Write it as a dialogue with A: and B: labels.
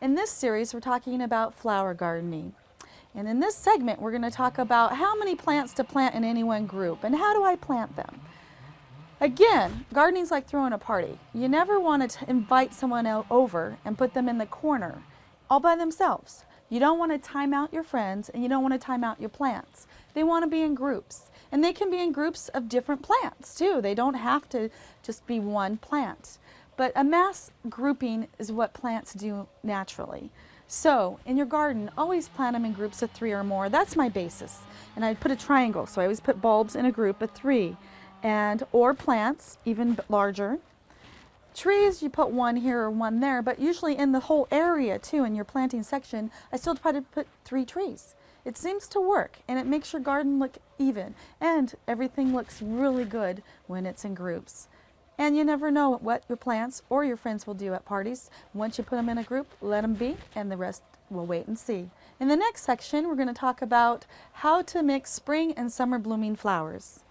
A: In this series, we're talking about flower gardening. And in this segment, we're going to talk about how many plants to plant in any one group and how do I plant them. Again, gardening's like throwing a party. You never want to invite someone over and put them in the corner all by themselves. You don't want to time out your friends and you don't want to time out your plants. They want to be in groups. And they can be in groups of different plants too. They don't have to just be one plant. But a mass grouping is what plants do naturally. So in your garden, always plant them in groups of 3 or more. That's my basis. And I put a triangle, so I always put bulbs in a group of 3. Or plants, even larger. Trees, you put 1 here or 1 there, but usually in the whole area too, in your planting section, I still try to put 3 trees. It seems to work, and it makes your garden look even, and everything looks really good when it's in groups. And you never know what your plants or your friends will do at parties. Once you put them in a group, let them be, and the rest we'll wait and see. In the next section, we're going to talk about how to mix spring and summer blooming flowers.